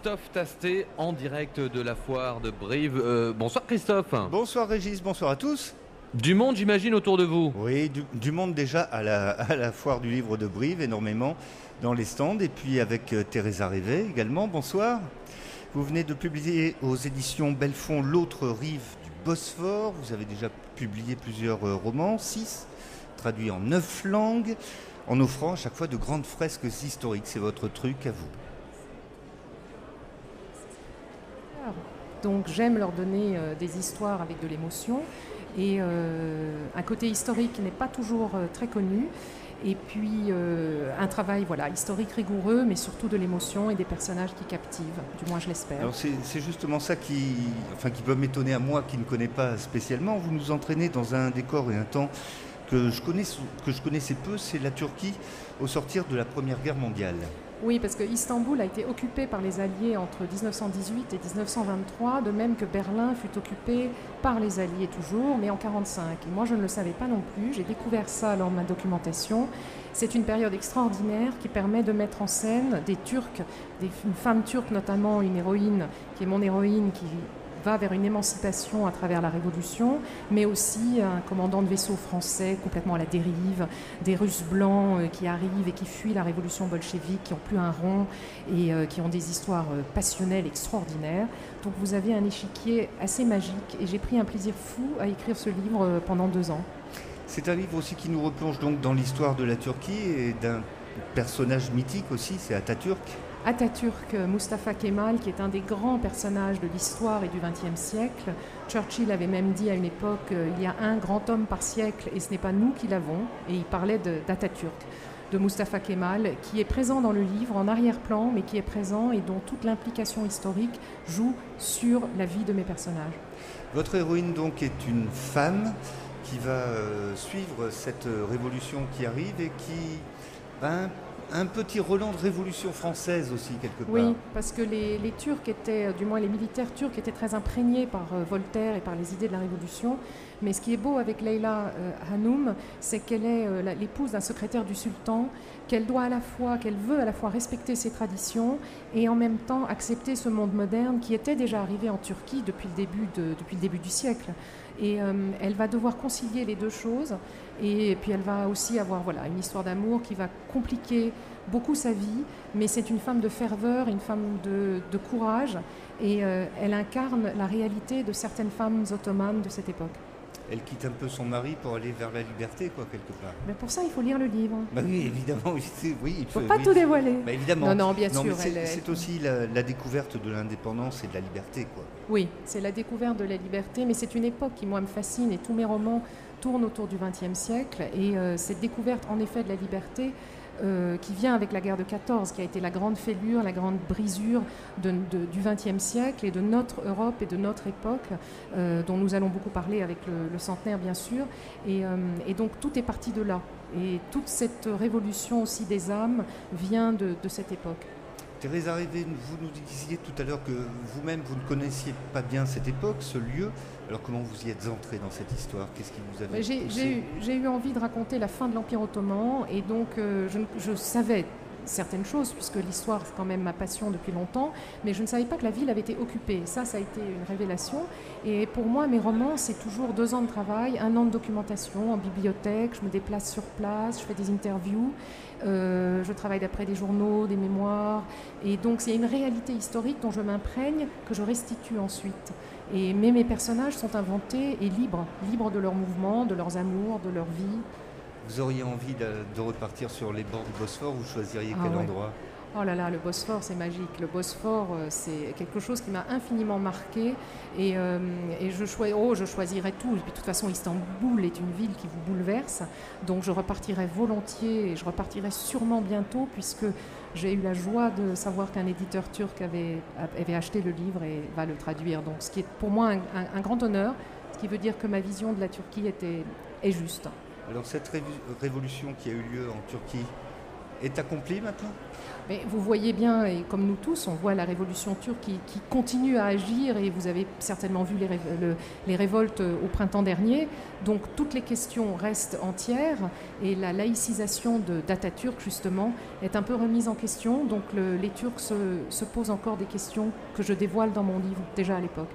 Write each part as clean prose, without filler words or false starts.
Christophe Tastet en direct de la foire de Brive. Bonsoir Christophe. Bonsoir Régis, bonsoir à tous. Du monde j'imagine autour de vous. Oui, du monde déjà à la foire du livre de Brive, énormément dans les stands. Et puis avec Teresa Rivet également, bonsoir. Vous venez de publier aux éditions Belfond L'autre rive du Bosphore. Vous avez déjà publié plusieurs romans, 6, traduits en 9 langues, en offrant à chaque fois de grandes fresques historiques. C'est votre truc à vous. Donc j'aime leur donner des histoires avec de l'émotion et un côté historique qui n'est pas toujours très connu. Et puis un travail historique rigoureux, mais surtout de l'émotion et des personnages qui captivent, du moins je l'espère. Alors c'est justement ça qui peut m'étonner à moi qui ne connais pas spécialement. Vous nous entraînez dans un décor et un temps que je connaissais peu, c'est la Turquie au sortir de la Première Guerre mondiale. Oui, parce que Istanbul a été occupé par les Alliés entre 1918 et 1923, de même que Berlin fut occupé par les Alliés toujours, mais en 1945. Et moi, je ne le savais pas non plus. J'ai découvert ça lors de ma documentation. C'est une période extraordinaire qui permet de mettre en scène des Turcs, une femme turque notamment, une héroïne, qui est mon héroïne, qui va vers une émancipation à travers la Révolution, mais aussi un commandant de vaisseau français complètement à la dérive, des Russes blancs qui arrivent et qui fuient la Révolution bolchevique, qui n'ont plus un rond et qui ont des histoires passionnelles, extraordinaires. Donc vous avez un échiquier assez magique et j'ai pris un plaisir fou à écrire ce livre pendant 2 ans. C'est un livre aussi qui nous replonge donc dans l'histoire de la Turquie et d'un personnage mythique aussi, c'est Atatürk. Atatürk, Mustafa Kemal, qui est un des grands personnages de l'histoire et du XXe siècle. Churchill avait même dit à une époque il y a un grand homme par siècle et ce n'est pas nous qui l'avons. Et il parlait d'Atatürk, de Mustafa Kemal, qui est présent dans le livre en arrière-plan, mais qui est présent et dont toute l'implication historique joue sur la vie de mes personnages. Votre héroïne donc est une femme qui va suivre cette révolution qui arrive et qui un petit relent de révolution française aussi, quelque part. Oui, parce que les Turcs étaient, du moins les militaires turcs étaient très imprégnés par Voltaire et par les idées de la Révolution. Mais ce qui est beau avec Leyla Hanoum, c'est qu'elle est l'épouse d'un secrétaire du sultan, qu'elle veut à la fois respecter ses traditions et en même temps accepter ce monde moderne qui était déjà arrivé en Turquie depuis le début du siècle. Et elle va devoir concilier les deux choses. Et puis elle va aussi avoir une histoire d'amour qui va compliquer beaucoup sa vie, mais c'est une femme de ferveur, une femme de courage, et elle incarne la réalité de certaines femmes ottomanes de cette époque. Elle quitte un peu son mari pour aller vers la liberté, quelque part. Mais pour ça, il faut lire le livre. Oui, évidemment. Oui, il ne faut pas tout dévoiler. Évidemment. Non, bien sûr. C'est aussi la découverte de l'indépendance et de la liberté, Oui, c'est la découverte de la liberté, mais c'est une époque qui, moi, me fascine, et tous mes romans tournent autour du XXe siècle. Et cette découverte, en effet, de la liberté, qui vient avec la guerre de 14, qui a été la grande fêlure, la grande brisure du XXe siècle et de notre Europe et de notre époque, dont nous allons beaucoup parler avec le centenaire, bien sûr. Et donc, tout est parti de là. Et toute cette révolution aussi des âmes vient de cette époque. Teresa Rivet, vous nous disiez tout à l'heure que vous-même, vous ne connaissiez pas bien cette époque, ce lieu. Alors comment vous y êtes entrée dans cette histoire? Qu'est-ce qui vous avait poussé? J'ai eu envie de raconter la fin de l'Empire ottoman et donc je savais certaines choses puisque l'histoire c'est quand même ma passion depuis longtemps, mais je ne savais pas que la ville avait été occupée. Ça a été une révélation. Et pour moi, mes romans, c'est toujours 2 ans de travail, 1 an de documentation en bibliothèque, je me déplace sur place, je fais des interviews, je travaille d'après des journaux, des mémoires, et donc c'est une réalité historique dont je m'imprègne, que je restitue ensuite. Mais mes personnages sont inventés et libres de leurs mouvements, de leurs amours, de leur vie. Vous auriez envie de repartir sur les bords du Bosphore, vous choisiriez quel endroit? Oh là là, le Bosphore, c'est magique. Le Bosphore, c'est quelque chose qui m'a infiniment marqué et je choisirais tout. Et puis, de toute façon, Istanbul est une ville qui vous bouleverse, donc je repartirai volontiers et je repartirai sûrement bientôt puisque j'ai eu la joie de savoir qu'un éditeur turc avait acheté le livre et va le traduire. Donc, ce qui est pour moi un grand honneur, ce qui veut dire que ma vision de la Turquie est juste. Alors cette révolution qui a eu lieu en Turquie, est accomplie maintenant? Mais vous voyez bien, et comme nous tous, on voit la révolution turque qui continue à agir, et vous avez certainement vu les révoltes au printemps dernier. Donc toutes les questions restent entières, et la laïcisation d'Atatürk, justement, est un peu remise en question. Donc les Turcs se posent encore des questions que je dévoile dans mon livre, déjà à l'époque.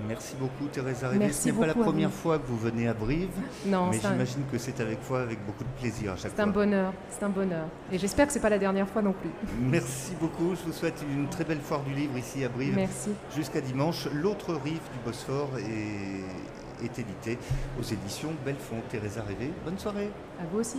Merci beaucoup Thérèse Arrivé. Merci Ce n'est pas la beaucoup à première vous. fois que vous venez à Brive, Non, mais c'est un, j'imagine que c'est avec beaucoup de plaisir à chaque c'est un fois. bonheur, c'est un bonheur. Et j'espère que ce n'est pas la dernière fois non plus. Merci beaucoup, je vous souhaite une très belle foire du livre ici à Brive. Merci. Jusqu'à dimanche, l'autre rive du Bosphore est édité aux éditions Belfond. Thérèse Arrivé, bonne soirée. À vous aussi.